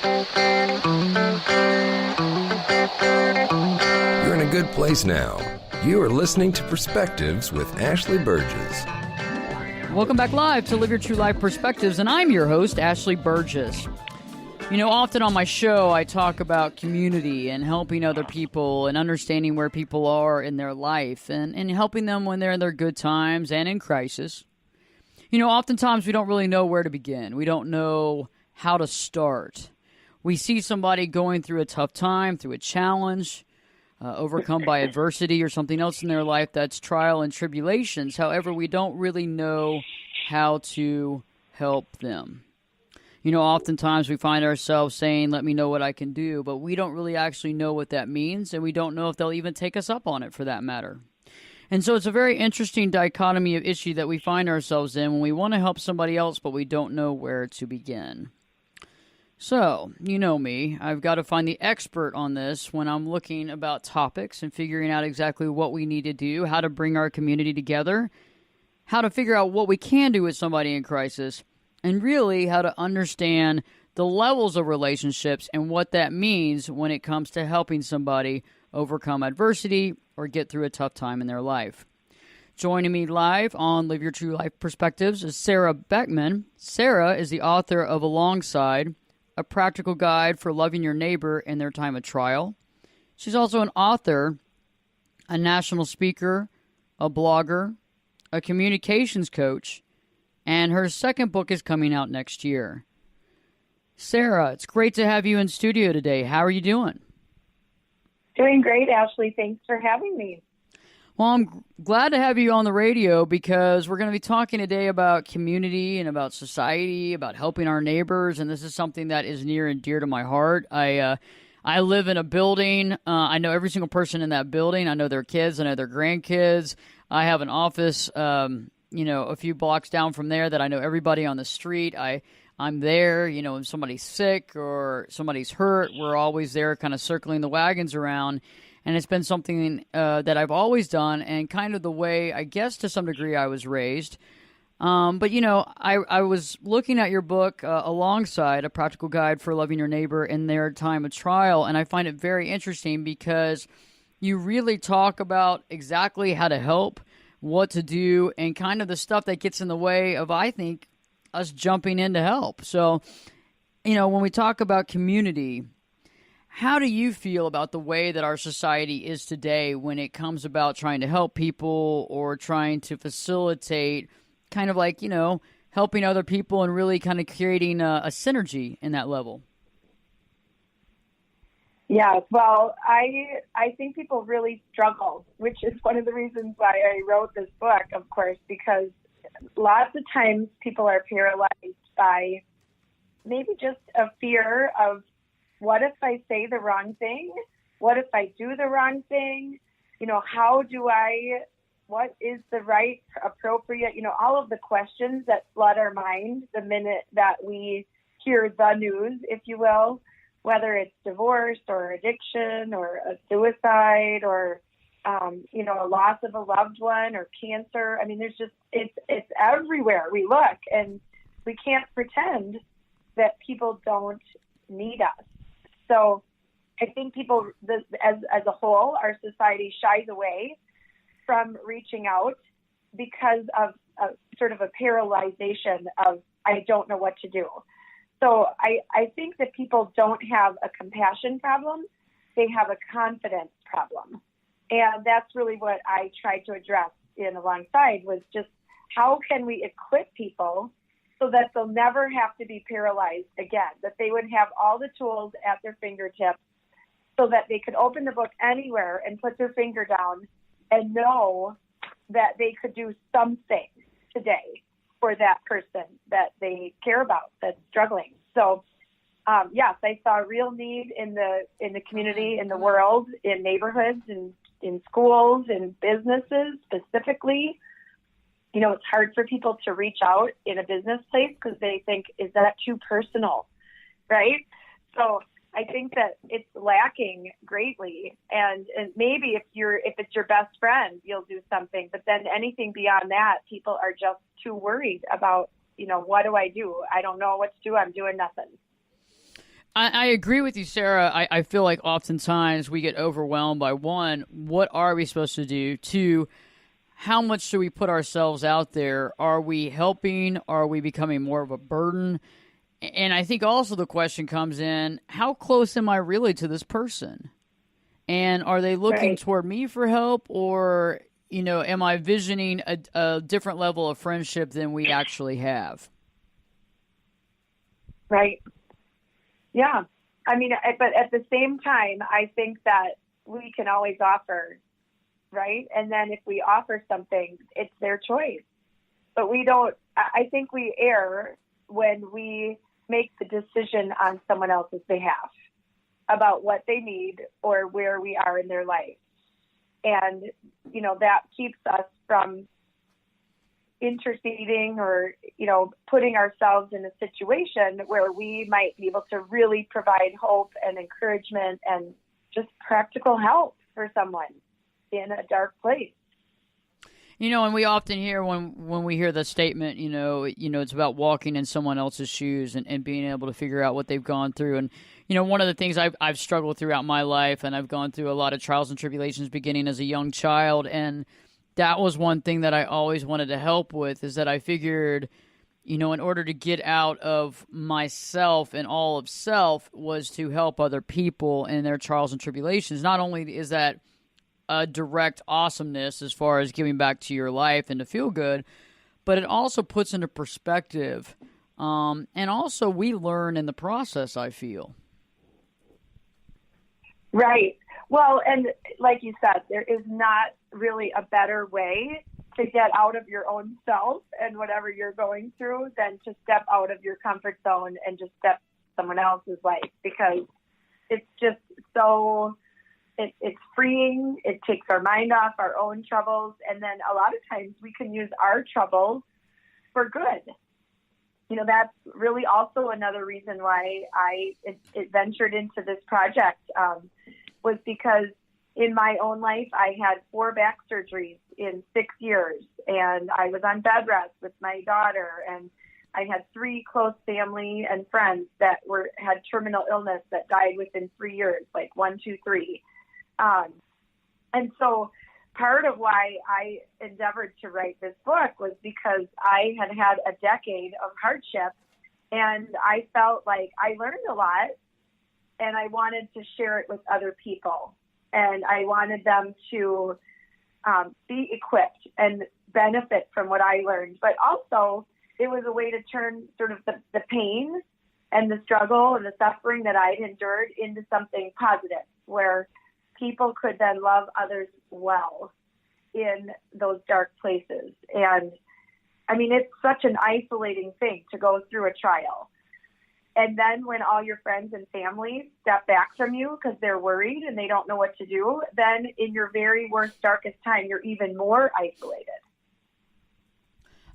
You're in a good place now. You are listening to Perspectives with Ashley Burgess. Welcome back live to Live Your True Life Perspectives, and I'm your host, Ashley Burgess. You know, often on my show, I talk about community and helping other people and understanding where people are in their life and helping them when they're in their good times and in crisis. You know, oftentimes we don't really know where to begin. We don't know how to start. We see somebody going through a tough time, through a challenge, overcome by adversity or something else in their life that's trial and tribulations. However, we don't really know how to help them. You know, oftentimes we find ourselves saying, let me know what I can do, but we don't really actually know what that means, and we don't know if they'll even take us up on it for that matter. And so it's a very interesting dichotomy of issue that we find ourselves in when we want to help somebody else, but we don't know where to begin. So, you know me, I've got to find the expert on this when I'm looking about topics and figuring out exactly what we need to do, how to bring our community together, how to figure out what we can do with somebody in crisis, and really how to understand the levels of relationships and what that means when it comes to helping somebody overcome adversity or get through a tough time in their life. Joining me live on Live Your True Life Perspectives is Sarah Beckman. Sarah is the author of Alongside, a practical guide for loving your neighbor in their time of trial. She's also an author, a national speaker, a blogger, a communications coach, and her second book is coming out next year. Sarah, it's great to have you in studio today. How are you doing? Doing great, Ashley. Thanks for having me. Well, I'm glad to have you on the radio because we're going to be talking today about community and about society, about helping our neighbors, and this is something that is near and dear to my heart. I live in a building. I know every single person in that building. I know their kids. I know their grandkids. I have an office, a few blocks down from there that I know everybody on the street. I'm there, when somebody's sick or somebody's hurt, we're always there kind of circling the wagons around. And it's been something that I've always done and kind of the way, I guess, to some degree I was raised. But I was looking at your book Alongside, a practical guide for loving your neighbor in their time of trial. And I find it very interesting because you really talk about exactly how to help, what to do, and kind of the stuff that gets in the way of, I think, us jumping in to help. So, when we talk about community, how do you feel about the way that our society is today when it comes about trying to help people or trying to facilitate kind of like, helping other people and really kind of creating a synergy in that level? Yeah, well, I think people really struggle, which is one of the reasons why I wrote this book, of course, because lots of times people are paralyzed by maybe just a fear of, what if I say the wrong thing? What if I do the wrong thing? What is the right, appropriate, all of the questions that flood our mind the minute that we hear the news, if you will, whether it's divorce or addiction or a suicide or, a loss of a loved one or cancer. I mean, it's everywhere we look, and we can't pretend that people don't need us. So I think people, as a whole, our society shies away from reaching out because of sort of a paralyzation of, I don't know what to do. So I think that people don't have a compassion problem. They have a confidence problem. And that's really what I tried to address in Alongside, was just how can we equip people so that they'll never have to be paralyzed again, that they would have all the tools at their fingertips so that they could open the book anywhere and put their finger down and know that they could do something today for that person that they care about that's struggling. So, yes, I saw a real need in the community, in the world, in neighborhoods, in schools, in businesses specifically. It's hard for people to reach out in a business place because they think, is that too personal, right? So I think that it's lacking greatly. And maybe if it's your best friend, you'll do something. But then anything beyond that, people are just too worried about, what do I do? I don't know what to do. I'm doing nothing. I agree with you, Sarah. I feel like oftentimes we get overwhelmed by one, what are we supposed to do? Two, how much should we put ourselves out there? Are we helping? Are we becoming more of a burden? And I think also the question comes in, how close am I really to this person? And are they looking Right. toward me for help, or, am I visioning a different level of friendship than we actually have? Right. Yeah. I mean, but at the same time, I think that we can always offer, right? And then if we offer something, it's their choice. But we don't, I think we err when we make the decision on someone else's behalf about what they need or where we are in their life. And, that keeps us from interceding or, putting ourselves in a situation where we might be able to really provide hope and encouragement and just practical help for someone in a dark place. And we often hear when we hear the statement, it's about walking in someone else's shoes and being able to figure out what they've gone through. And, one of the things I've struggled throughout my life, and I've gone through a lot of trials and tribulations beginning as a young child. And that was one thing that I always wanted to help with, is that I figured, in order to get out of myself and all of self was to help other people in their trials and tribulations. Not only is that a direct awesomeness as far as giving back to your life and to feel good, but it also puts into perspective. And also we learn in the process, I feel. Right. Well, and like you said, there is not really a better way to get out of your own self and whatever you're going through than to step out of your comfort zone and just step someone else's life, because it's just so, it's freeing. It takes our mind off our own troubles. And then a lot of times we can use our troubles for good. That's really also another reason why I ventured into this project, was because in my own life, I had 4 back surgeries in 6 years, and I was on bed rest with my daughter, and I had 3 close family and friends that had terminal illness that died within 3 years, like 1, 2, 3. And so part of why I endeavored to write this book was because I had a decade of hardship, and I felt like I learned a lot, and I wanted to share it with other people. And I wanted them to be equipped and benefit from what I learned. But also, it was a way to turn sort of the pain and the struggle and the suffering that I'd endured into something positive, where people could then love others well in those dark places. And I mean, it's such an isolating thing to go through a trial. And then when all your friends and family step back from you because they're worried and they don't know what to do, then in your very worst, darkest time, you're even more isolated.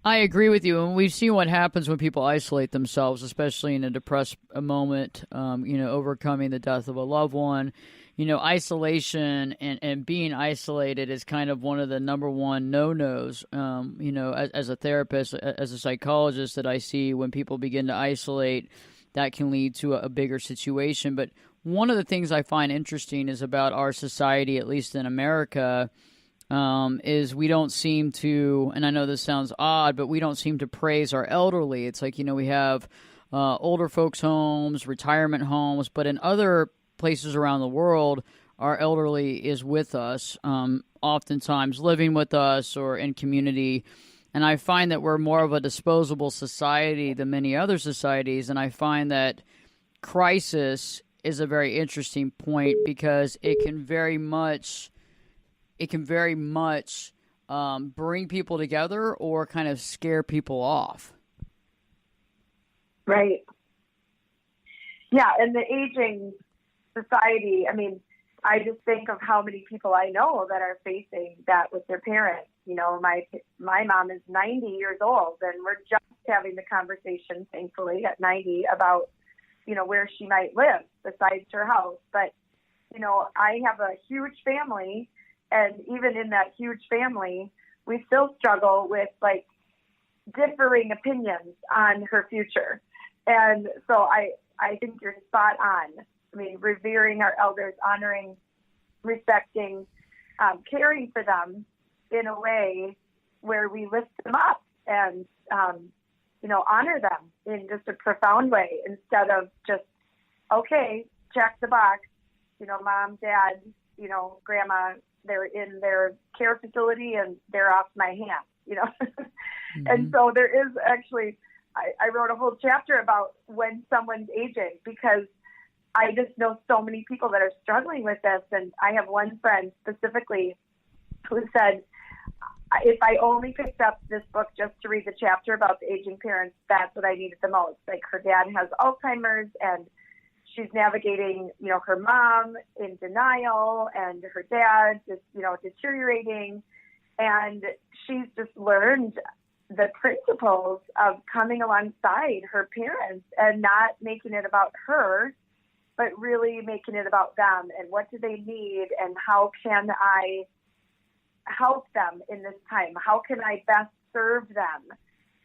I agree with you. And we've seen what happens when people isolate themselves, especially in a depressed moment, overcoming the death of a loved one. Isolation and being isolated is kind of one of the number one no-nos, as a therapist, as a psychologist, that I see when people begin to isolate, that can lead to a bigger situation. But one of the things I find interesting is about our society, at least in America, is we don't seem to, and I know this sounds odd, but we don't seem to praise our elderly. It's like, we have older folks' homes, retirement homes, but in other places around the world, our elderly is with us, oftentimes living with us or in community. And I find that we're more of a disposable society than many other societies. And I find that crisis is a very interesting point, because it can very much bring people together or kind of scare people off. Right. Yeah, and the aging society, I mean, I just think of how many people I know that are facing that with their parents. My mom is 90 years old, and we're just having the conversation, thankfully, at 90 about, where she might live besides her house. But, I have a huge family, and even in that huge family, we still struggle with, differing opinions on her future. And so I think you're spot on. I mean, revering our elders, honoring, respecting, caring for them in a way where we lift them up and, honor them in just a profound way instead of just, okay, check the box, mom, dad, grandma, they're in their care facility and they're off my hands, Mm-hmm. And so there is actually, I wrote a whole chapter about when someone's aging because I just know so many people that are struggling with this. And I have one friend specifically who said, if I only picked up this book just to read the chapter about the aging parents, that's what I needed the most. Like her dad has Alzheimer's and she's navigating, her mom in denial and her dad just, deteriorating. And she's just learned the principles of coming alongside her parents and not making it about her, but really making it about them and what do they need and how can I help them in this time? How can I best serve them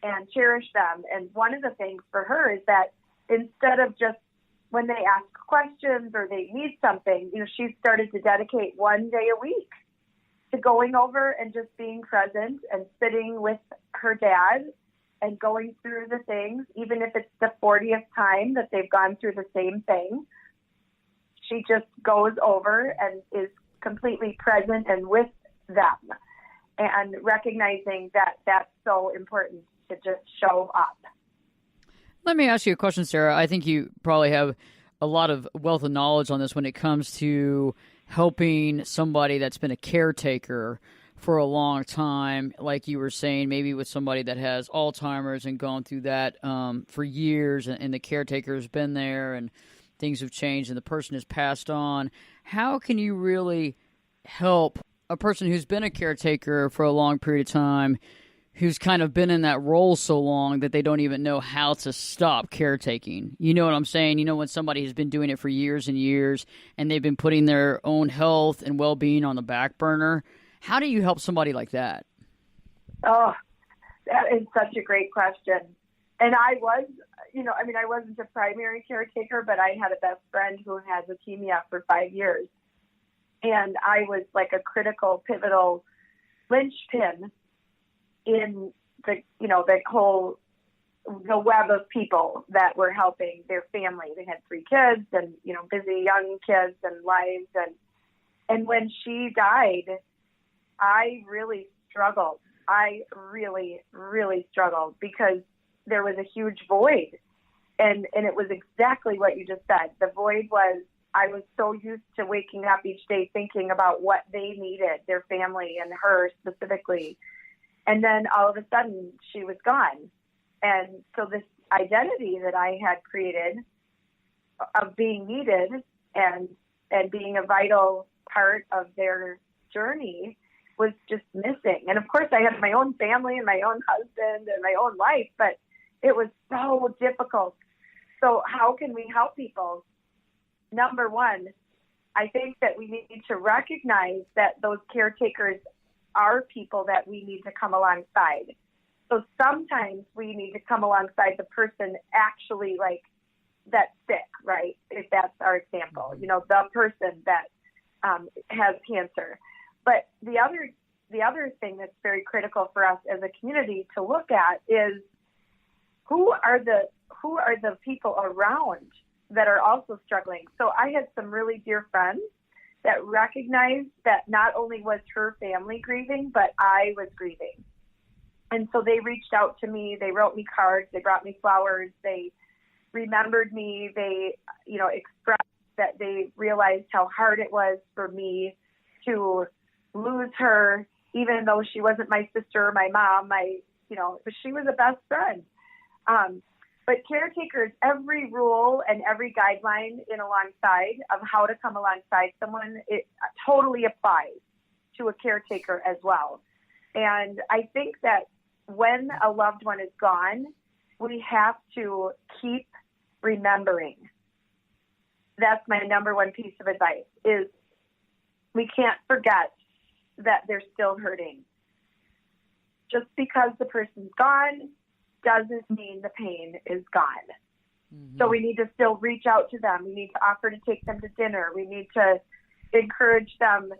and cherish them? And one of the things for her is that instead of just when they ask questions or they need something, she's started to dedicate one day a week to going over and just being present and sitting with her dad and going through the things, even if it's the 40th time that they've gone through the same thing. She just goes over and is completely present and with them and recognizing that that's so important to just show up. Let me ask you a question, Sarah. I think you probably have a lot of wealth of knowledge on this when it comes to helping somebody that's been a caretaker for a long time, like you were saying, maybe with somebody that has Alzheimer's and gone through that for years, and the caretaker's been there and things have changed and the person has passed on. How can you really help a person who's been a caretaker for a long period of time, who's kind of been in that role so long that they don't even know how to stop caretaking? You know what I'm saying? When somebody has been doing it for years and years and they've been putting their own health and well-being on the back burner, how do you help somebody like that? Oh, that is such a great question. And I was, I wasn't a primary caretaker, but I had a best friend who had leukemia for 5 years. And I was like a critical, pivotal linchpin in the web of people that were helping their family. They had 3 kids and, busy young kids and lives. And when she died, I really struggled. I really, really struggled because there was a huge void. And it was exactly what you just said. The void was, I was so used to waking up each day thinking about what they needed, their family and her specifically. And then all of a sudden she was gone. And so this identity that I had created of being needed and being a vital part of their journey was just missing. And of course I had my own family and my own husband and my own life, but it was so difficult. So how can we help people? Number one, I think that we need to recognize that those caretakers are people that we need to come alongside. So sometimes we need to come alongside the person actually that's sick, right? If that's our example, the person that has cancer. But the other thing that's very critical for us as a community to look at is who are the people around that are also struggling. So I had some really dear friends that recognized that not only was her family grieving, but I was grieving. And so they reached out to me. They wrote me cards. They brought me flowers. They remembered me. They, expressed that they realized how hard it was for me to lose her, even though she wasn't my sister or my mom. She was a best friend. But caretakers, every rule and every guideline in alongside of how to come alongside someone, it totally applies to a caretaker as well. And I think that when a loved one is gone, we have to keep remembering. That's my number one piece of advice is we can't forget that they're still hurting. Just because the person's gone doesn't mean the pain is gone. So we need to still reach out to them. We need to offer to take them to dinner. We need to encourage them.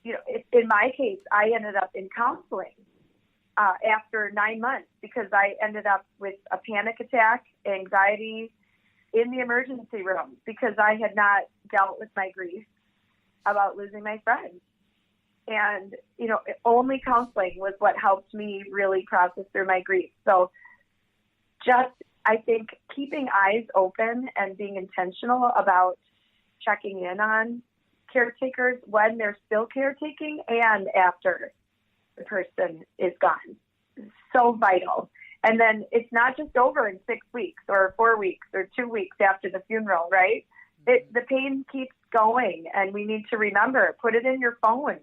You know, in my case, I ended up in counseling after 9 months because I ended up with a panic attack, anxiety in the emergency room because I had not dealt with my grief about losing my friend. And, you know, only counseling was what helped me really process through my grief. So just, I think, keeping eyes open and being intentional about checking in on caretakers when they're still caretaking and after the person is gone is so vital. And then it's not just over in 6 weeks or 4 weeks or 2 weeks after the funeral, right? The pain keeps going, and we need to remember, put it in your phone.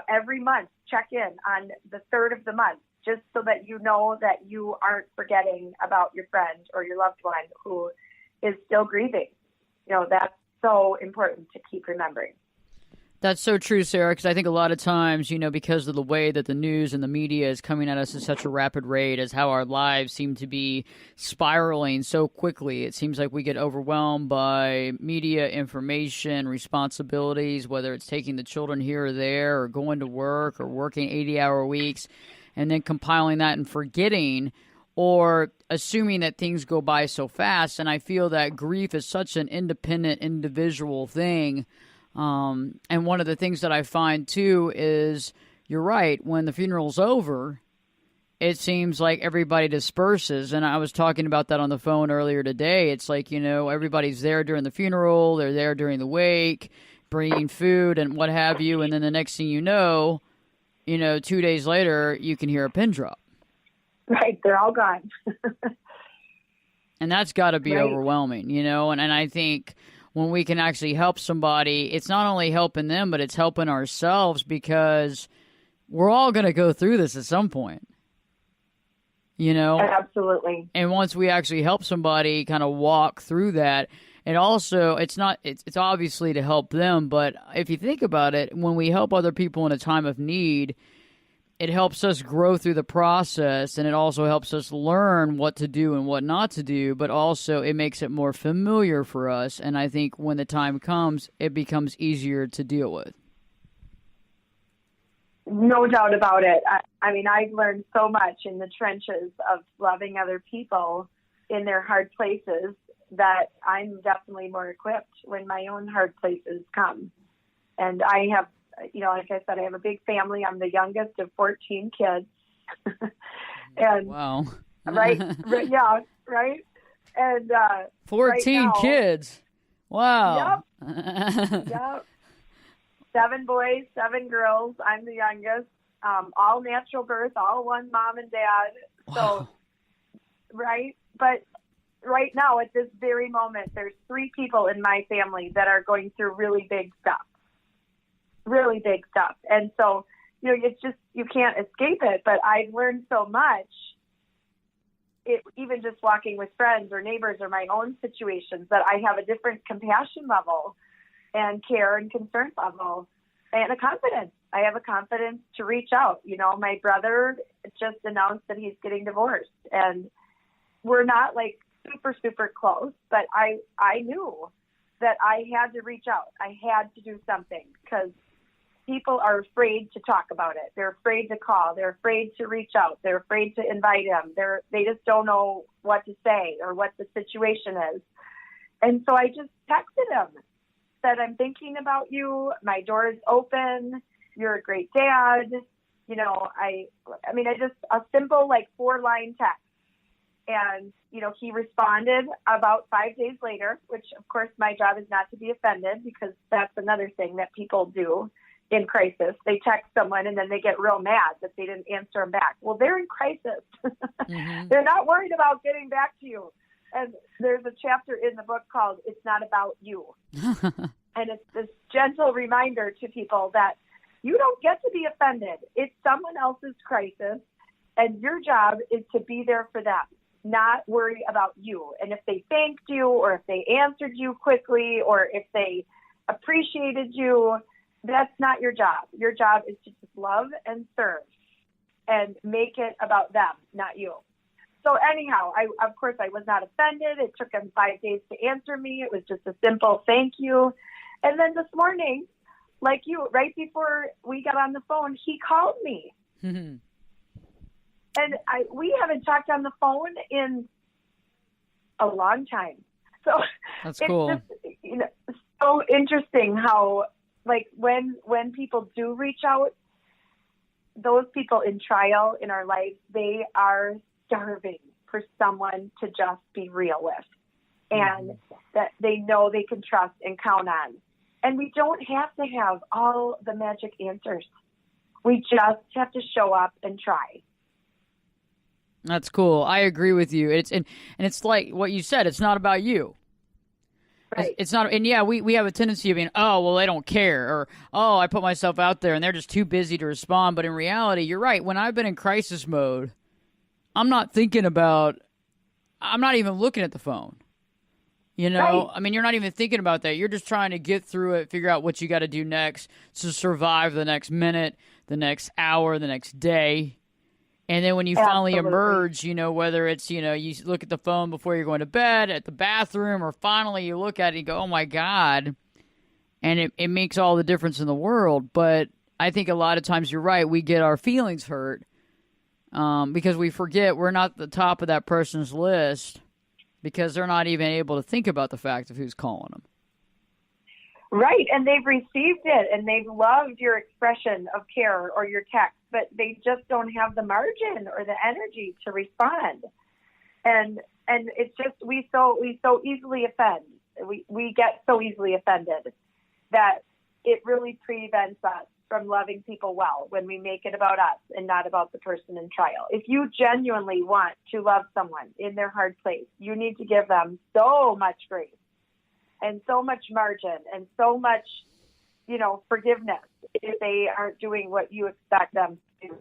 Every month, check in on the 3rd of the month, just so that you know that you aren't forgetting about your friend or your loved one who is still grieving. You know, that's so important to keep remembering. That's so true, Sarah, because I think a lot of times, you know, because of the way that the news and the media is coming at us at such a rapid rate, as how our lives seem to be spiraling so quickly, it seems like we get overwhelmed by media, information, responsibilities, whether it's taking the children here or there or going to work or working 80-hour weeks and then compiling that and forgetting or assuming that things go by so fast. And I feel that grief is such an independent, individual thing. And one of the things that I find, too, is you're right. When the funeral's over, it seems like everybody disperses. And I was talking about that on the phone earlier today. It's like, you know, everybody's there during the funeral. They're there during the wake, bringing food and what have you. And then the next thing you know, 2 days later, you can hear a pin drop. Right. They're all gone. And that's got to be right. overwhelming, you know. And I think when we can actually help somebody, it's not only helping them, but it's helping ourselves, because we're all going to go through this at some point, you know? Absolutely. And once we actually help somebody kind of walk through that, and also it's obviously to help them, but if you think about it, when we help other people in a time of need, it helps us grow through the process, and it also helps us learn what to do and what not to do, but also it makes it more familiar for us. And I think when the time comes, it becomes easier to deal with. No doubt about it. I mean, I've learned so much in the trenches of loving other people in their hard places that I'm definitely more equipped when my own hard places come. And I have, like I said, I have a big family. I'm the youngest of 14 kids. And wow. right. Yeah. Right. And 14 right now, kids. Wow. Yep. Yep. 7 boys, 7 girls. I'm the youngest. All natural birth, all one mom and dad. Wow. So, right. But right now, at this very moment, there's 3 people in my family that are going through really big stuff. Really big stuff. And so, it's just, you can't escape it. But I've learned so much, even just walking with friends or neighbors or my own situations, that I have a different compassion level and care and concern level and a confidence. I have a confidence to reach out. My brother just announced that he's getting divorced, and we're not like super, super close, but I knew that I had to reach out. I had to do something, because people are afraid to talk about it. They're afraid to call. They're afraid to reach out. They're afraid to invite him. They just don't know what to say or what the situation is. And so I just texted him, said, I'm thinking about you. My door is open. You're a great dad. I just a simple 4-line text. And, he responded about 5 days later, which of course my job is not to be offended, because that's another thing that people do in crisis. They text someone and then they get real mad that they didn't answer them back. Well, they're in crisis. Mm-hmm. They're not worried about getting back to you. And there's a chapter in the book called It's Not About You. And it's this gentle reminder to people that you don't get to be offended. It's someone else's crisis, and your job is to be there for them, not worry about you. And if they thanked you, or if they answered you quickly, or if they appreciated you, that's not your job. Your job is to just love and serve and make it about them, not you. So anyhow, of course I was not offended. It took him 5 days to answer me. It was just a simple thank you. And then this morning, like you, right before we got on the phone, he called me. And we haven't talked on the phone in a long time. So That's it's cool. just, so interesting how, like, when people do reach out, those people in trial in our life, they are starving for someone to just be real with, and that they know they can trust and count on. And we don't have to have all the magic answers. We just have to show up and try. That's cool. I agree with you. And it's like what you said. It's not about you. Right. It's not. And yeah, we have a tendency of being, oh, well, they don't care, or oh, I put myself out there and they're just too busy to respond. But in reality, you're right. When I've been in crisis mode, I'm not even looking at the phone. You know, Right. I mean, you're not even thinking about that. You're just trying to get through it, figure out what you got to do next to survive the next minute, the next hour, the next day. And then when you finally Absolutely. emerge, you know, whether it's, you know, you look at the phone before you're going to bed, at the bathroom, or finally you look at it and go, oh, my God. And it makes all the difference in the world. But I think a lot of times you're right. We get our feelings hurt because we forget we're not the top of that person's list because they're not even able to think about the fact of who's calling them. Right. And they've received it and they've loved your expression of care or your text, but they just don't have the margin or the energy to respond. And it's just, we so easily offend. We get so easily offended that it really prevents us from loving people well when we make it about us and not about the person in trial. If you genuinely want to love someone in their hard place, you need to give them so much grace and so much margin and so much, you know, forgiveness if they aren't doing what you expect them to do.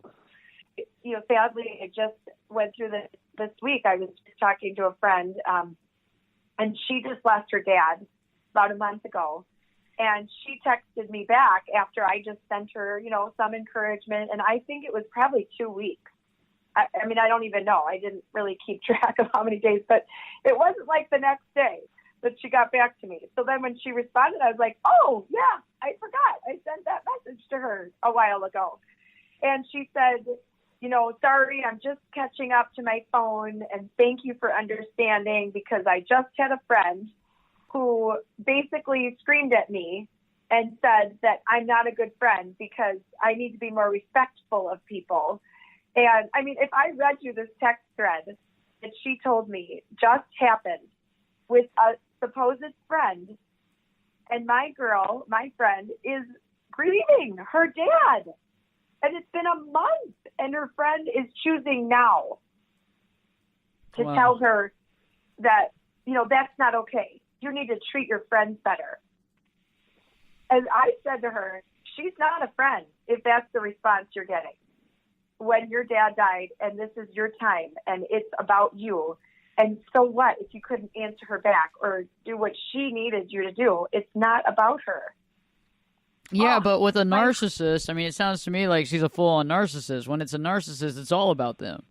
You know, sadly, I just went through this week. I was talking to a friend, and she just lost her dad about a month ago. And she texted me back after I just sent her, you know, some encouragement. And I think it was probably 2 weeks. I mean, I don't even know. I didn't really keep track of how many days, but it wasn't like the next day that she got back to me. So then when she responded, I was like, oh, yeah, I forgot. I sent that message to her a while ago. And she said, you know, sorry, I'm just catching up to my phone. And thank you for understanding because I just had a friend who basically screamed at me and said that I'm not a good friend because I need to be more respectful of people. And I mean, if I read you this text thread that she told me just happened with a supposed friend, and my friend, is grieving her dad. And it's been a month, and her friend is choosing now to tell her that, you know, that's not okay. You need to treat your friends better. And I said to her, she's not a friend if that's the response you're getting. When your dad died and this is your time and it's about you, and so what if you couldn't answer her back or do what she needed you to do? It's not about her. Yeah, but with a narcissist, I mean, it sounds to me like she's a full-on narcissist. When it's a narcissist, it's all about them.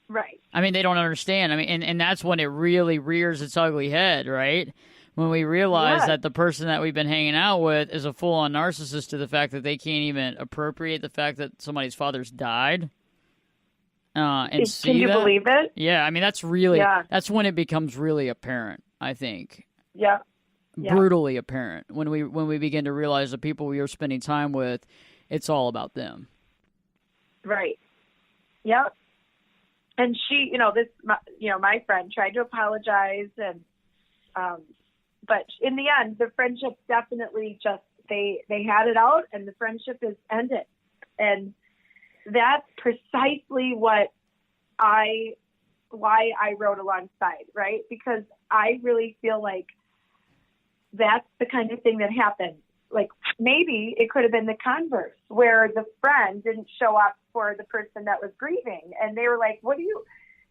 Right. I mean, they don't understand. I mean, and that's when it really rears its ugly head, right? When we realize that the person that we've been hanging out with is a full-on narcissist to the fact that they can't even appropriate the fact that somebody's father's died. And see Can you believe it? Yeah, I mean, that's that's when it becomes really apparent, I think. Yeah. Brutally apparent when we begin to realize the people we are spending time with, it's all about them. Right. Yep. And she, my friend tried to apologize, and but in the end, the friendship definitely just they had it out, and the friendship is ended. And that's precisely why I wrote alongside, right? Because I really feel like that's the kind of thing that happened. Like maybe it could have been the converse, where the friend didn't show up for the person that was grieving, and they were like, you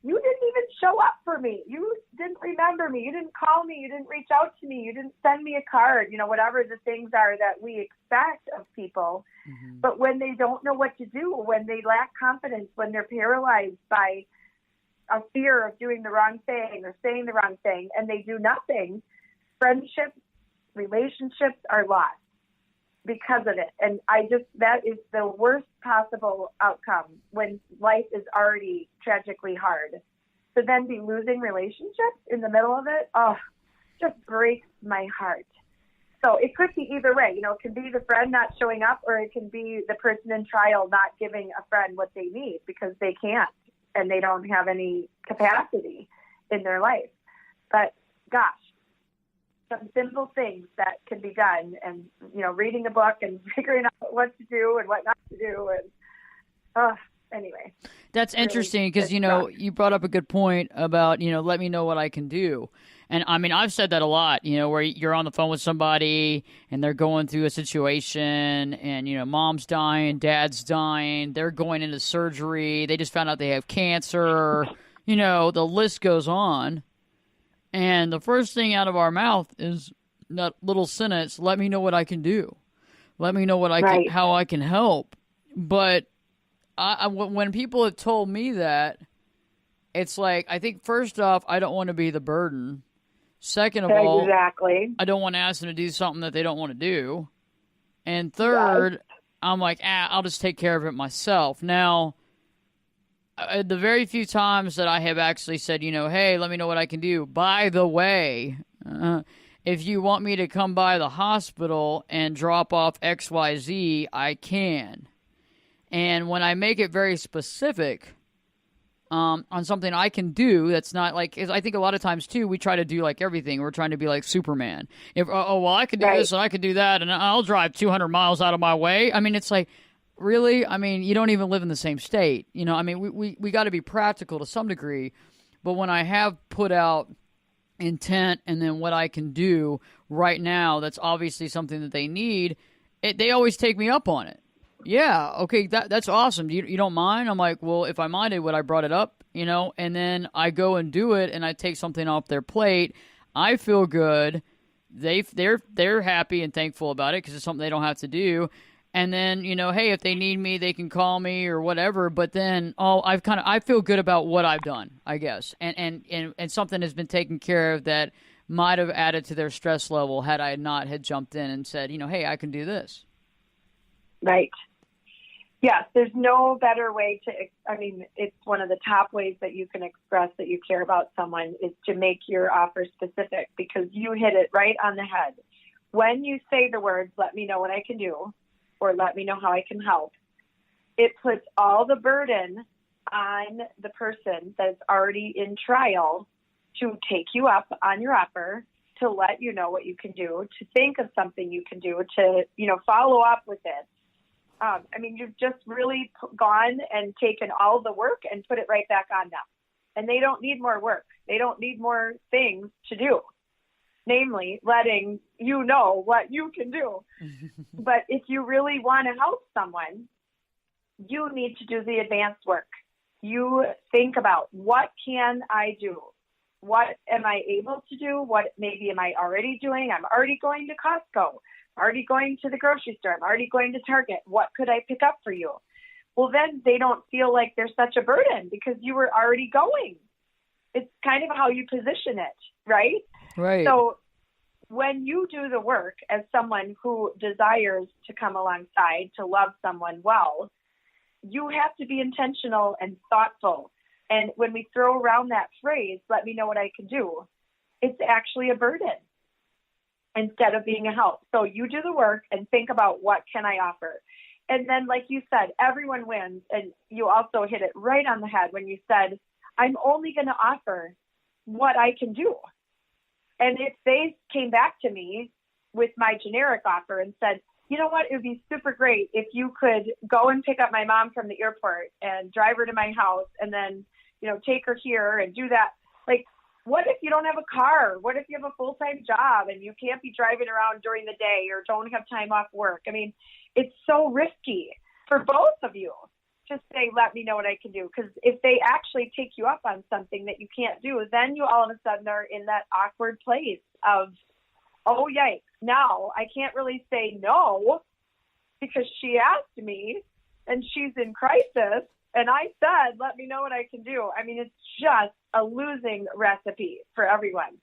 didn't even show up for me. You didn't remember me. You didn't call me. You didn't reach out to me. You didn't send me a card, whatever the things are that we expect of people. Mm-hmm. But when they don't know what to do, when they lack confidence, when they're paralyzed by a fear of doing the wrong thing or saying the wrong thing, and they do nothing, friendships, relationships are lost because of it. And that is the worst possible outcome when life is already tragically hard. To then be losing relationships in the middle of it, just breaks my heart. So it could be either way. It can be the friend not showing up, or it can be the person in trial not giving a friend what they need because they can't and they don't have any capacity in their life. But gosh, some simple things that can be done, and reading a book and figuring out what to do and what not to do, and anyway. That's interesting because you brought up a good point about let me know what I can do. And I mean, I've said that a lot, where you're on the phone with somebody and they're going through a situation and, mom's dying, dad's dying, they're going into surgery, they just found out they have cancer, the list goes on. And the first thing out of our mouth is that little sentence, let me know what I can do. Let me know what how I can help. But when people have told me that, it's like, I think first off, I don't want to be the burden. Second of all, I don't want to ask them to do something that they don't want to do. And third, I'm like, I'll just take care of it myself. Now, the very few times that I have actually said, hey, let me know what I can do. By the way, if you want me to come by the hospital and drop off XYZ, I can. And when I make it very specific on something I can do, that's not like, I think a lot of times too, we try to do like everything. We're trying to be like Superman. I can do this and I can do that, and I'll drive 200 miles out of my way. I mean, it's like, really? I mean, you don't even live in the same state. I mean, we got to be practical to some degree. But when I have put out intent and then what I can do right now, that's obviously something that they need, they always take me up on it. Yeah, okay, that's awesome. You don't mind? I'm like, well, if I minded, would I brought it up? And then I go and do it, and I take something off their plate. I feel good. They're happy and thankful about it because it's something they don't have to do. And then, hey, if they need me, they can call me or whatever. But then, I feel good about what I've done, I guess, and something has been taken care of that might have added to their stress level had I not had jumped in and said, hey, I can do this. Right. Yes, there's no better way it's one of the top ways that you can express that you care about someone is to make your offer specific, because you hit it right on the head. When you say the words, let me know what I can do, or let me know how I can help, it puts all the burden on the person that's already in trial to take you up on your offer, to let you know what you can do, to think of something you can do, to, follow up with it. You've just really gone and taken all the work and put it right back on them. And they don't need more work. They don't need more things to do, namely letting you know what you can do. But if you really want to help someone, you need to do the advanced work. You think about, what can I do? What am I able to do? What maybe am I already doing? I'm already going to Costco. I'm already going to the grocery store. I'm already going to Target. What could I pick up for you? Well, then they don't feel like they're such a burden because you were already going. It's kind of how you position it, right? Right. So when you do the work as someone who desires to come alongside, to love someone well, you have to be intentional and thoughtful. And when we throw around that phrase, let me know what I can do, it's actually a burden instead of being a help. So you do the work and think about, what can I offer? And then, like you said, everyone wins. And you also hit it right on the head when you said, I'm only going to offer what I can do. And if they came back to me with my generic offer and said, you know what, it would be super great if you could go and pick up my mom from the airport and drive her to my house and then, take her here and do that. Like, what if you don't have a car? What if you have a full-time job and you can't be driving around during the day or don't have time off work? I mean, it's so risky for both of you to say, let me know what I can do. Because if they actually take you up on something that you can't do, then you all of a sudden are in that awkward place of, oh, yikes, now I can't really say no because she asked me and she's in crisis And I said, let me know what I can do. I mean, it's just a losing recipe for everyone.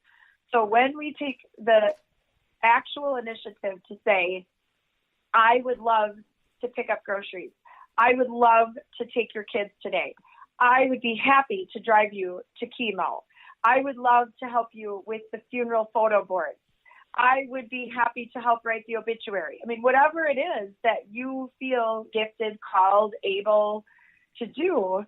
So when we take the actual initiative to say, I would love to pick up groceries. I would love to take your kids today. I would be happy to drive you to chemo. I would love to help you with the funeral photo boards. I would be happy to help write the obituary. I mean, whatever it is that you feel gifted, called, able to do,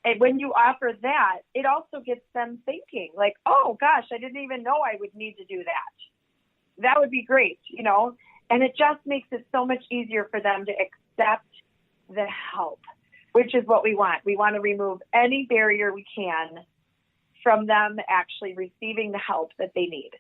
and when you offer that, it also gets them thinking like, oh gosh, I didn't even know I would need to do that. That would be great, you know? And it just makes it so much easier for them to accept the help, which is what we want. We want to remove any barrier we can from them actually receiving the help that they need.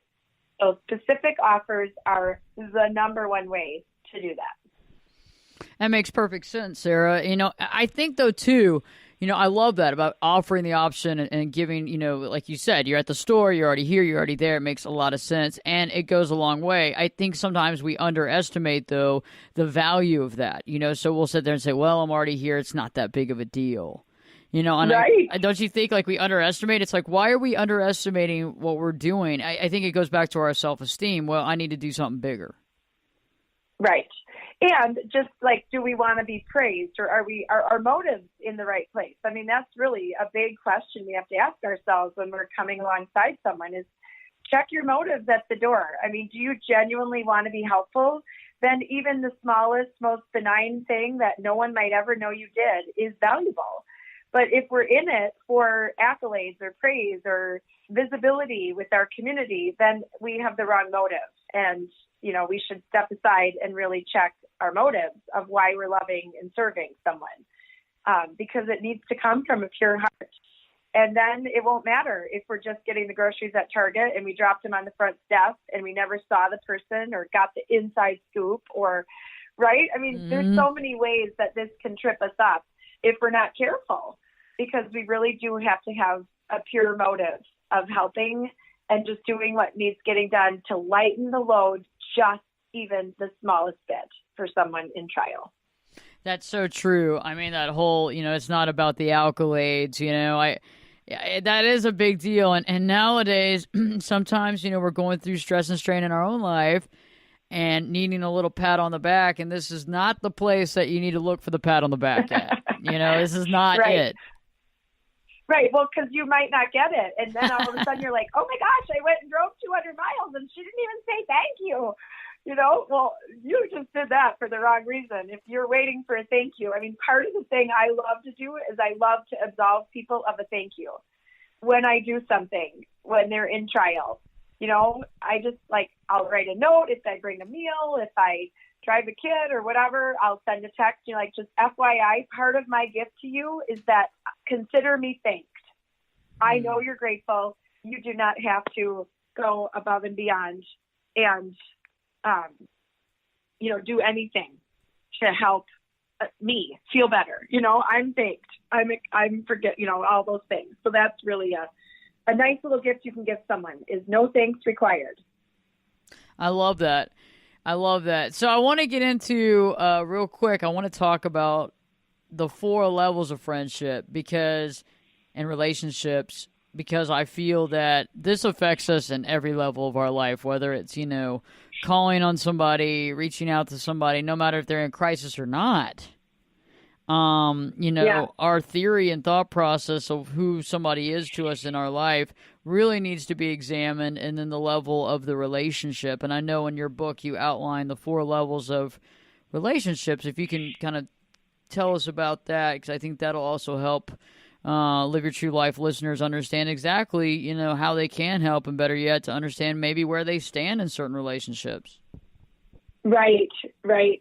So specific offers are the number one way to do that. That makes perfect sense, Sarah. You know, I think, though, too, you know, I love that about offering the option and giving, you know, like you said, you're at the store, you're already here, you're already there. It makes a lot of sense, and it goes a long way. I think sometimes we underestimate, though, the value of that, you know, so we'll sit there and say, well, I'm already here. It's not that big of a deal. You know, and right. Don't you think, like, we underestimate? It's like, why are we underestimating what we're doing? I think it goes back to our self-esteem. Well, I need to do something bigger. Right. And just like, do we want to be praised, or are our motives in the right place? I mean, that's really a big question we have to ask ourselves when we're coming alongside someone is check your motives at the door. I mean, do you genuinely want to be helpful? Then even the smallest, most benign thing that no one might ever know you did is valuable. But if we're in it for accolades or praise or visibility with our community, then we have the wrong motive. And, you know, we should step aside and really check our motives of why we're loving and serving someone, because it needs to come from a pure heart. And then it won't matter if we're just getting the groceries at Target and we dropped them on the front step and we never saw the person or got the inside scoop, or, right? I mean, there's so many ways that this can trip us up if we're not careful, because we really do have to have a pure motive of helping and just doing what needs getting done to lighten the load just even the smallest bit for someone in trial. That's so true. I mean, that whole, you know, it's not about the accolades, you know, that is a big deal. And nowadays, sometimes, you know, we're going through stress and strain in our own life and needing a little pat on the back. And this is not the place that you need to look for the pat on the back at. You know, this is not it. Right. Well, because you might not get it. And then all of a sudden you're like, oh my gosh, I went and drove 200 miles and she didn't even say thank you. You know, well, you just did that for the wrong reason. If you're waiting for a thank you, I mean, part of the thing I love to do is I love to absolve people of a thank you when I do something, when they're in trial. You know, I just like, I'll write a note if I bring a meal, if I drive a kid or whatever, I'll send a text, you know, like, just FYI, part of my gift to you is that consider me thanked. I know you're grateful. You do not have to go above and beyond and, you know, do anything to help me feel better. You know, I'm thanked. I'm forget, you know, all those things. So that's really a nice little gift you can give someone is no thanks required. I love that. I love that. So I want to get into, real quick, I want to talk about the 4 levels of friendship and relationships, because I feel that this affects us in every level of our life, whether it's, you know, calling on somebody, reaching out to somebody, no matter if they're in crisis or not. You know, our theory and thought process of who somebody is to us in our life really needs to be examined, and then the level of the relationship. And I know in your book you outline the 4 levels of relationships. If you can kind of tell us about that, because I think that'll also help Live Your True Life listeners understand exactly, you know, how they can help, and better yet, to understand maybe where they stand in certain relationships. Right.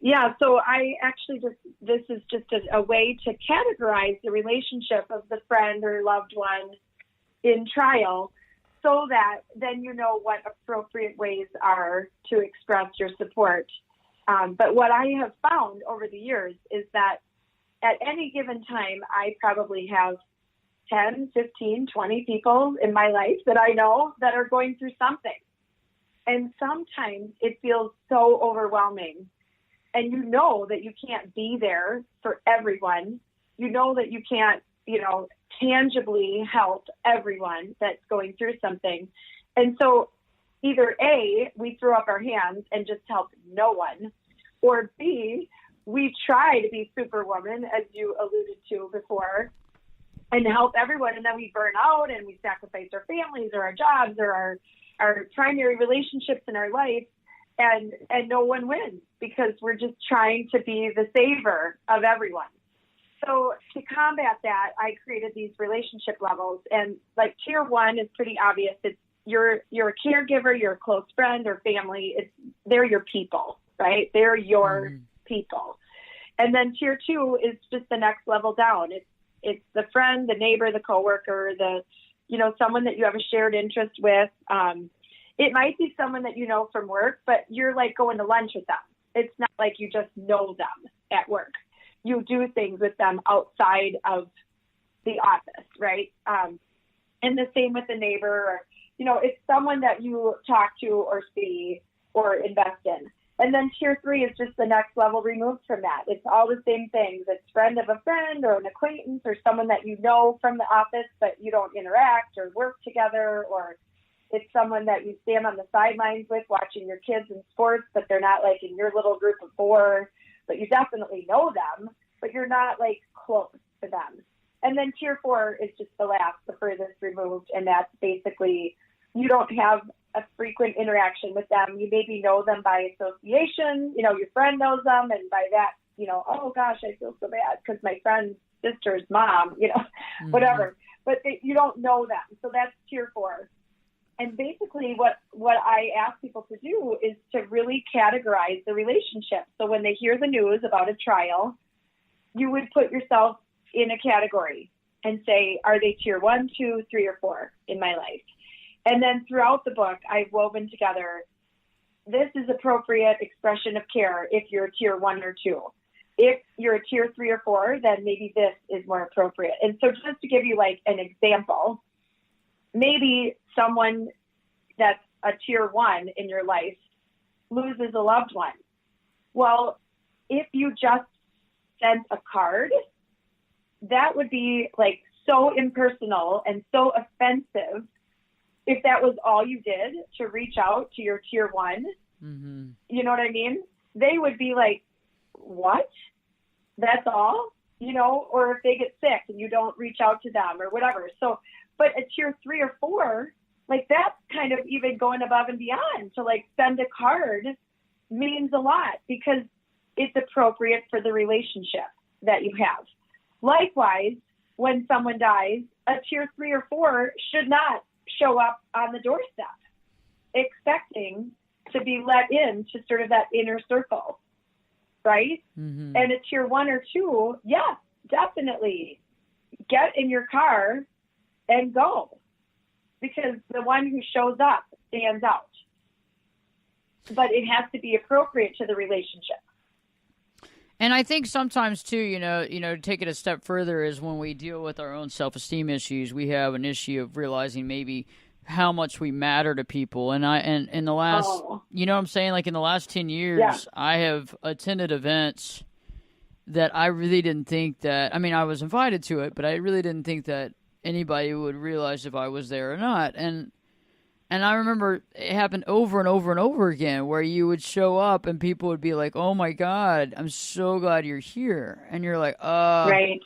Yeah. So I actually this is just a way to categorize the relationship of the friend or loved one in trial, so that then you know what appropriate ways are to express your support. But what I have found over the years is that at any given time, I probably have 10, 15, 20 people in my life that I know that are going through something. And sometimes it feels so overwhelming, and you know that you can't be there for everyone, you know that you can't, tangibly help everyone that's going through something. And so either A, we throw up our hands and just help no one, or B, we try to be superwoman, as you alluded to before, and help everyone, and then we burn out and we sacrifice our families or our jobs or our primary relationships in our life, and no one wins because we're just trying to be the saver of everyone. So to combat that, I created these relationship levels, and like tier 1 is pretty obvious. It's you're a caregiver, you're a close friend or family. They're your people, right? They're your people. And then tier 2 is just the next level down. It's the friend, the neighbor, the coworker, someone that you have a shared interest with. It might be someone that you know from work, but you're like going to lunch with them. It's not like you just know them at work. You do things with them outside of the office, right? And the same with the neighbor, or, it's someone that you talk to or see or invest in. And then tier 3 is just the next level removed from that. It's all the same things. It's friend of a friend or an acquaintance or someone that you know from the office, but you don't interact or work together, or it's someone that you stand on the sidelines with watching your kids in sports, but they're not like in your little group of 4, but you definitely know them, but you're not like close to them. And then tier 4 is just the furthest removed. And that's basically, you don't have a frequent interaction with them. You maybe know them by association, your friend knows them. And by that, oh gosh, I feel so bad because my friend's sister's mom, whatever, but you don't know them. So that's tier 4. And basically what I ask people to do is to really categorize the relationship. So when they hear the news about a trial, you would put yourself in a category and say, are they tier 1, 2, 3, or 4 in my life? And then throughout the book, I've woven together, this is appropriate expression of care if you're a tier 1 or 2. If you're a tier 3 or 4, then maybe this is more appropriate. And so just to give you like an example, maybe someone that's a tier 1 in your life loses a loved one. Well, if you just sent a card, that would be like so impersonal and so offensive if that was all you did to reach out to your tier 1. You know what I mean? They would be like, what? That's all? Or if they get sick and you don't reach out to them or whatever. So, but a tier 3 or 4, like that's kind of even going above and beyond to like send a card means a lot because it's appropriate for the relationship that you have. Likewise, when someone dies, a tier 3 or 4 should not show up on the doorstep expecting to be let in to sort of that inner circle, right? And a tier 1 or 2, yes, definitely get in your car and go, because the one who shows up stands out. But it has to be appropriate to the relationship. And I think sometimes too, to take it a step further is when we deal with our own self-esteem issues, we have an issue of realizing maybe how much we matter to people. And in the last, you know what I'm saying? Like in the last 10 years, I have attended events that I really didn't think that, I was invited to it, but I really didn't think that anybody would realize if I was there or not. And I remember it happened over and over and over again where you would show up and people would be like, oh my God, I'm so glad you're here. And you're like, right.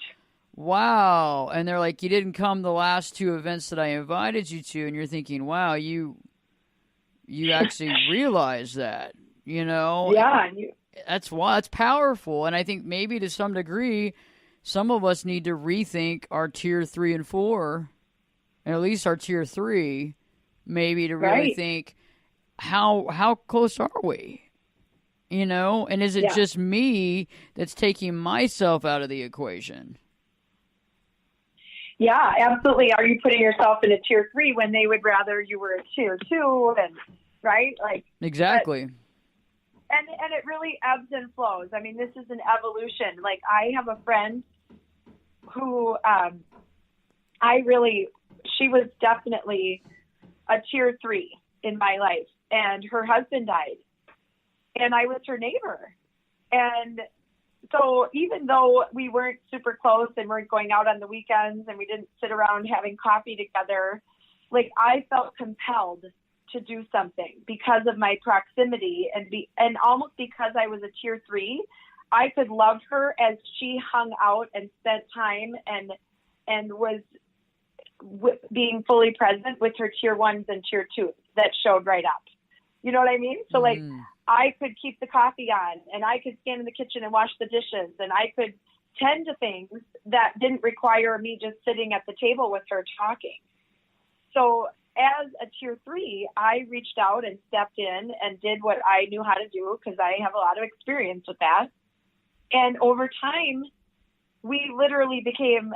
Wow. And they're like, you didn't come the last 2 events that I invited you to. And you're thinking, wow, you actually realize that, Yeah. That's powerful. And I think maybe to some degree, some of us need to rethink our tier 3 and 4, and at least our tier 3, maybe to really think how close are we, and is it just me that's taking myself out of the equation? Yeah, absolutely. Are you putting yourself in a tier 3 when they would rather you were a tier 2? And right, like exactly. And it really ebbs and flows. This is an evolution. Like I have a friend who she was definitely a tier 3 in my life, and her husband died, and I was her neighbor, and So even though we weren't super close and weren't going out on the weekends and we didn't sit around having coffee together, like I felt compelled to do something because of my proximity and almost because I was a tier 3, I could love her as she hung out and spent time and was being fully present with her tier 1s and tier 2s that showed right up. You know what I mean? So like I could keep the coffee on and I could stand in the kitchen and wash the dishes and I could tend to things that didn't require me just sitting at the table with her talking. So as a tier 3, I reached out and stepped in and did what I knew how to do because I have a lot of experience with that. And over time, we literally became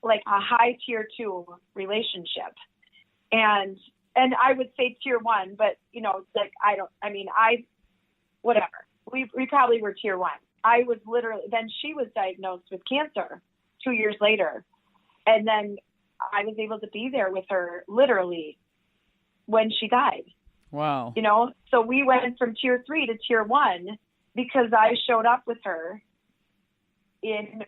like a high tier 2 relationship. And I would say tier 1, but you know, like whatever. We probably were tier 1. I was literally, then she was diagnosed with cancer 2 years later. And then I was able to be there with her literally when she died. Wow. You know, so we went from tier 3 to tier 1 because I showed up with her in,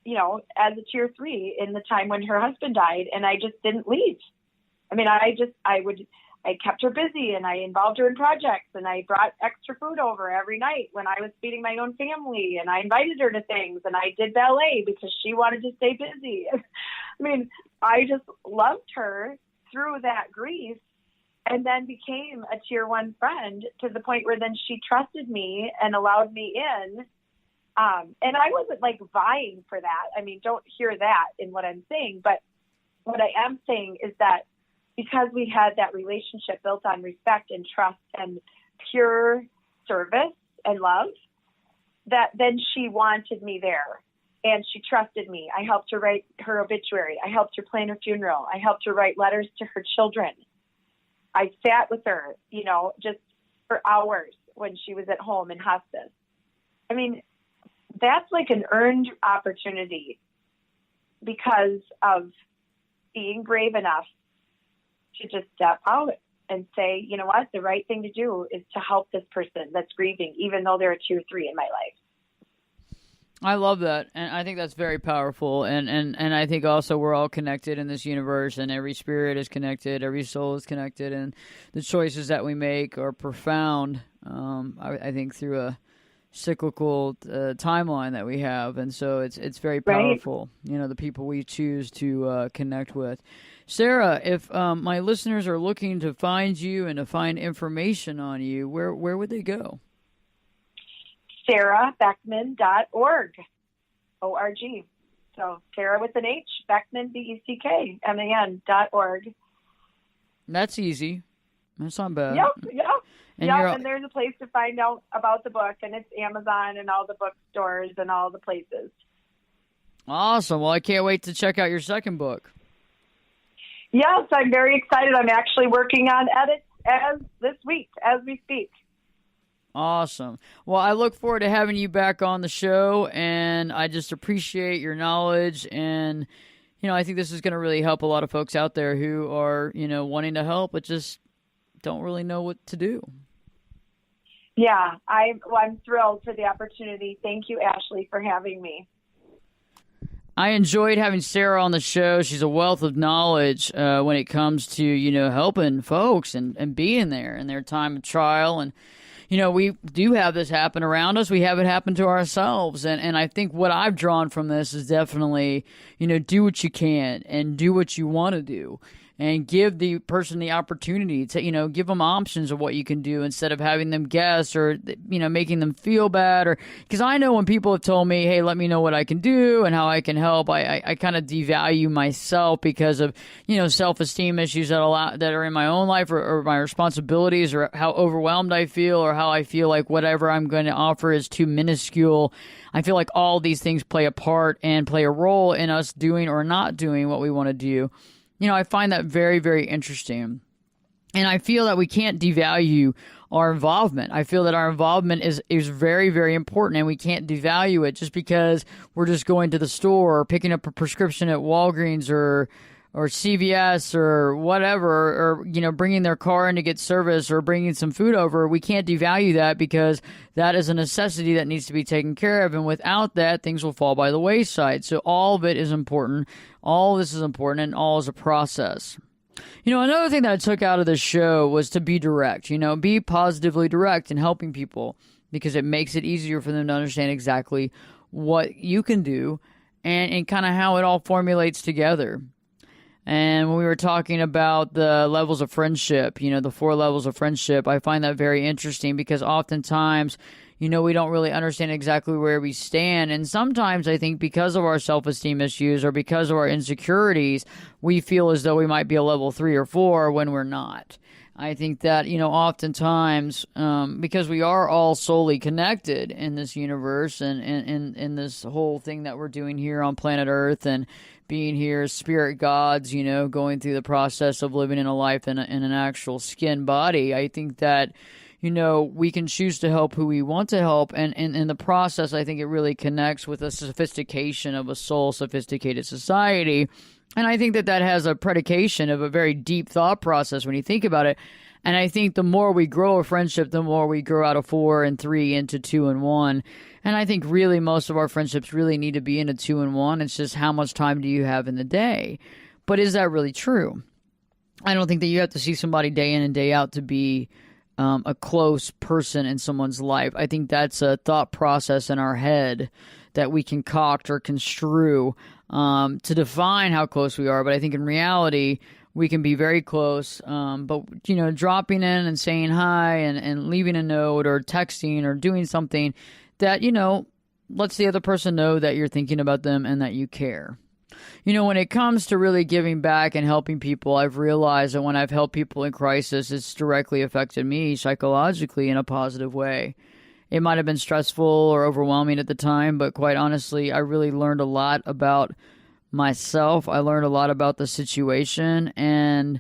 you know, as a tier 3 in the time when her husband died, and I just didn't leave. I mean, I kept her busy and I involved her in projects and I brought extra food over every night when I was feeding my own family and I invited her to things and I did ballet because she wanted to stay busy. I mean, I just loved her through that grief and then became a tier 1 friend to the point where then she trusted me and allowed me in. And I wasn't like vying for that. I mean, don't hear that in what I'm saying, but what I am saying is that because we had that relationship built on respect and trust and pure service and love, that then she wanted me there and she trusted me. I helped her write her obituary. I helped her plan her funeral. I helped her write letters to her children. I sat with her, you know, just for hours when she was at home in hospice. I mean, that's like an earned opportunity because of being brave enough to just step out and say, you know what, the right thing to do is to help this person that's grieving, even though they're a tier 3 in my life. I love that, and I think that's very powerful, and I think also we're all connected in this universe, and every spirit is connected, every soul is connected, and the choices that we make are profound, I think, through a cyclical timeline that we have, and so it's very powerful, right? You know, the people we choose to connect with. Sarah, if my listeners are looking to find you and to find information on you, where would they go? SarahBeckman.org, O-R-G. So Sarah with an H, Beckman, BECKMAN.org. That's easy. That's not bad. Yep. And there's a place to find out about the book, and it's Amazon and all the bookstores and all the places. Awesome. Well, I can't wait to check out your second book. Yes, I'm very excited. I'm actually working on edits this week as we speak. Awesome. Well, I look forward to having you back on the show, and I just appreciate your knowledge. And, you know, I think this is going to really help a lot of folks out there who are, you know, wanting to help, but just don't really know what to do. Yeah, I'm thrilled for the opportunity. Thank you, Ashley, for having me. I enjoyed having Sarah on the show. She's a wealth of knowledge when it comes to, you know, helping folks and being there in their time of trial. And, you know, we do have this happen around us. We have it happen to ourselves. And I think what I've drawn from this is definitely, you know, do what you can and do what you want to do. And give the person the opportunity to, you know, give them options of what you can do instead of having them guess or, you know, making them feel bad. Or because I know when people have told me, hey, let me know what I can do and how I can help, I kind of devalue myself because of, you know, self-esteem issues that are in my own life or my responsibilities or how overwhelmed I feel or how I feel like whatever I'm going to offer is too minuscule. I feel like all these things play a part and play a role in us doing or not doing what we want to do. You know, I find that very, very interesting. And I feel that we can't devalue our involvement. I feel that our involvement is very, very important, and we can't devalue it just because we're just going to the store or picking up a prescription at Walgreens or CVS or whatever, or, bringing their car in to get service or bringing some food over, we can't devalue that because that is a necessity that needs to be taken care of. And without that, things will fall by the wayside. So all of it is important. All of this is important, and all is a process. Another thing that I took out of this show was to be direct, be positively direct in helping people, because it makes it easier for them to understand exactly what you can do and kind of how it all formulates together. And when we were talking about the levels of friendship, the 4 levels of friendship, I find that very interesting because oftentimes, we don't really understand exactly where we stand. And sometimes I think because of our self-esteem issues or because of our insecurities, we feel as though we might be a level 3 or 4 when we're not. I think that, oftentimes, because we are all solely connected in this universe and in this whole thing that we're doing here on planet Earth and being here as spirit gods, going through the process of living in a life in an actual skin body, I think that, we can choose to help who we want to help. And in the process, I think it really connects with the sophistication of a soul-sophisticated society. And I think that has a predication of a very deep thought process when you think about it. And I think the more we grow a friendship, the more we grow out of 4 and 3 into 2 and 1. And I think really most of our friendships really need to be in a 2 and 1. It's just how much time do you have in the day? But is that really true? I don't think that you have to see somebody day in and day out to be a close person in someone's life. I think that's a thought process in our head that we concoct or construe to define how close we are. But I think in reality, we can be very close. But, dropping in and saying hi and leaving a note or texting or doing something that, lets the other person know that you're thinking about them and that you care. When it comes to really giving back and helping people, I've realized that when I've helped people in crisis, it's directly affected me psychologically in a positive way. It might have been stressful or overwhelming at the time, but quite honestly, I really learned a lot about myself. I learned a lot about the situation, and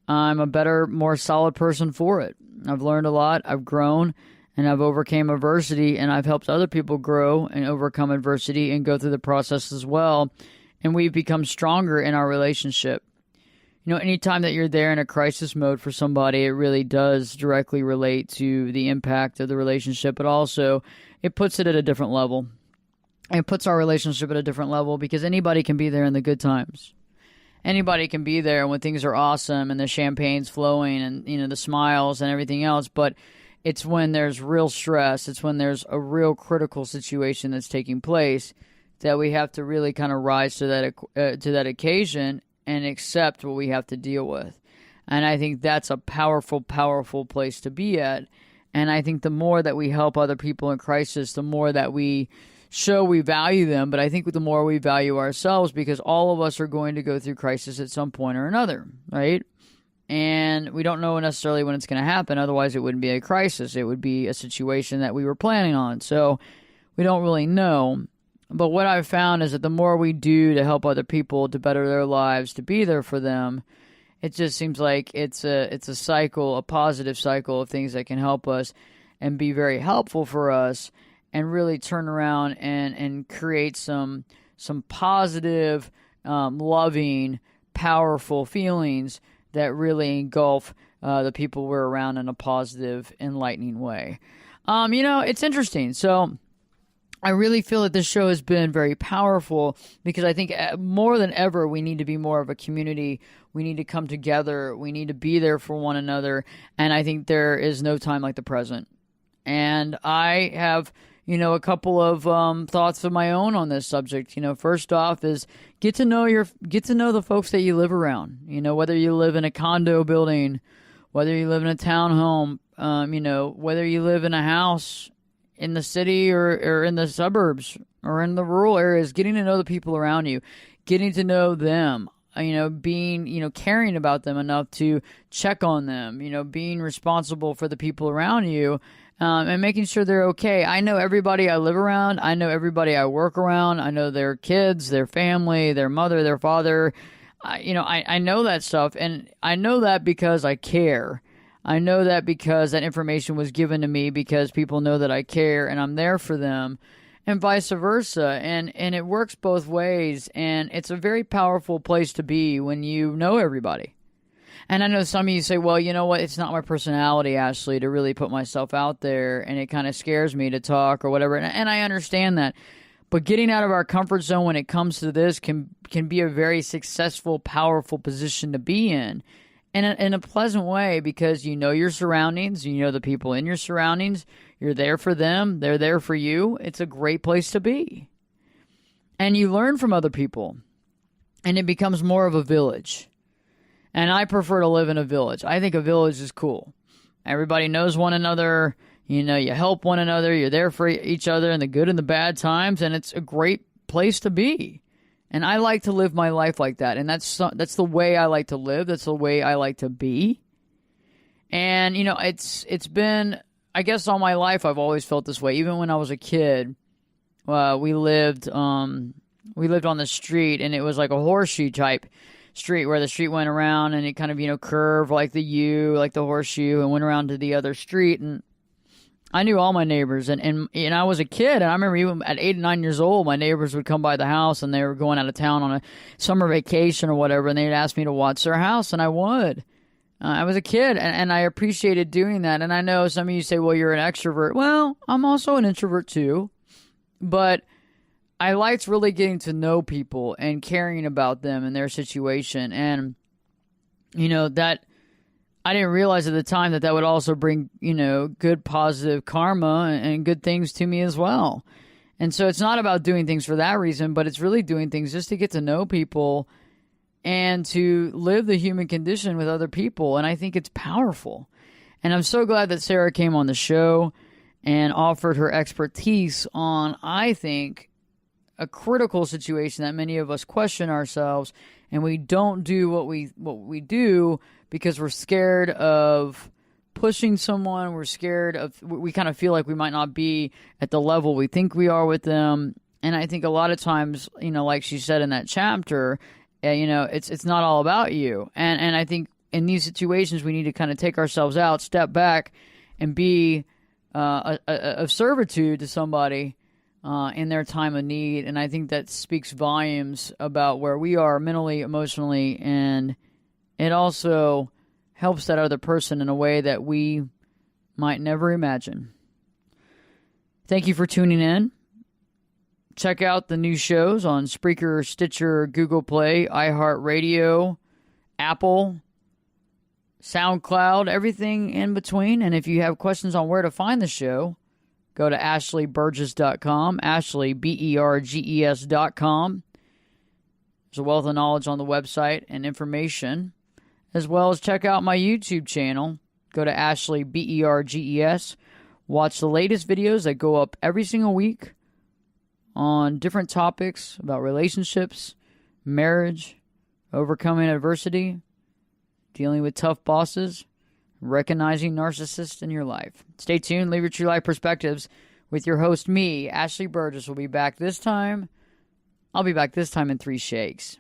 I'm a better, more solid person for it. I've learned a lot. I've grown, and I've overcame adversity, and I've helped other people grow and overcome adversity and go through the process as well. And we've become stronger in our relationship. Anytime that you're there in a crisis mode for somebody, it really does directly relate to the impact of the relationship, but also it puts it at a different level. It puts our relationship at a different level because anybody can be there in the good times. Anybody can be there when things are awesome and the champagne's flowing and, the smiles and everything else, but it's when there's real stress, it's when there's a real critical situation that's taking place that we have to really kind of rise to that occasion and accept what we have to deal with. And I think that's a powerful, powerful place to be at. And I think the more that we help other people in crisis, the more that we show we value them. But I think the more we value ourselves, because all of us are going to go through crisis at some point or another, right? And we don't know necessarily when it's going to happen. Otherwise, it wouldn't be a crisis. It would be a situation that we were planning on. So we don't really know. But what I've found is that the more we do to help other people, to better their lives, to be there for them, it just seems like it's a cycle, a positive cycle of things that can help us and be very helpful for us and really turn around and create some positive, loving, powerful feelings that really engulf the people we're around in a positive, enlightening way. It's interesting. So I really feel that this show has been very powerful because I think more than ever we need to be more of a community. We need to come together. We need to be there for one another. And I think there is no time like the present. And I have, a couple of thoughts of my own on this subject. First off is get to know the folks that you live around. Whether you live in a condo building, whether you live in a townhome, whether you live in a house in the city or in the suburbs or in the rural areas, getting to know the people around you, getting to know them, being, caring about them enough to check on them, being responsible for the people around you, and making sure they're okay. I know everybody I live around. I know everybody I work around. I know their kids, their family, their mother, their father. I know that stuff, and I know that because I care. I know that because that information was given to me because people know that I care and I'm there for them. and vice versa. And it works both ways. And it's a very powerful place to be when you know everybody. And I know some of you say, well, you know what? It's not my personality, Ashley, to really put myself out there. And it kind of scares me to talk or whatever. And I understand that. But getting out of our comfort zone when it comes to this can be a very successful, powerful position to be in a pleasant way, because you know your surroundings, you know the people in your surroundings, you're there for them, they're there for you. It's a great place to be. And you learn from other people, and it becomes more of a village. And I prefer to live in a village. I think a village is cool. Everybody knows one another. You know, you help one another. You're there for each other in the good and the bad times, and it's a great place to be. And I like to live my life like that, and that's the way I like to live. That's the way I like to be. And you know, it's been, I guess, all my life I've always felt this way. Even when I was a kid, we lived on the street, and it was like a horseshoe type street where the street went around, and it kind of, you know, curved like the U, like the horseshoe, and went around to the other street. And I knew all my neighbors, and I was a kid, and I remember even at 8 and 9 years old, my neighbors would come by the house, and they were going out of town on a summer vacation or whatever, and they'd ask me to watch their house, and I would. I was a kid, and I appreciated doing that. And I know some of you say, well, you're an extrovert. Well, I'm also an introvert too, but I liked really getting to know people and caring about them and their situation. And, you know, that I didn't realize at the time that would also bring, you know, good positive karma and good things to me as well. And so it's not about doing things for that reason, but it's really doing things just to get to know people and to live the human condition with other people. And I think it's powerful. And I'm so glad that Sarah came on the show and offered her expertise on, I think, a critical situation that many of us question ourselves, and we don't do what we do because we're scared of pushing someone. We're scared of, we kind of feel like we might not be at the level we think we are with them. And I think a lot of times, you know, like she said in that chapter, you know, it's not all about you. And I think in these situations, we need to kind of take ourselves out, step back, and be of servitude to somebody in their time of need. And I think that speaks volumes about where we are mentally, emotionally, and it also helps that other person in a way that we might never imagine. Thank you for tuning in. Check out the new shows on Spreaker, Stitcher, Google Play, iHeartRadio, Apple, SoundCloud, everything in between. And if you have questions on where to find the show, go to ashleyburgess.com, Ashley, BERGES.com. There's a wealth of knowledge on the website and information, as well as check out my YouTube channel. Go to Ashley, BERGES. Watch the latest videos that go up every single week on different topics about relationships, marriage, overcoming adversity, dealing with tough bosses, recognizing narcissists in your life. Stay tuned. Live your true life perspectives with your host, me, Ashley Burgess. Will be back this time. I'll be back this time in 3 shakes.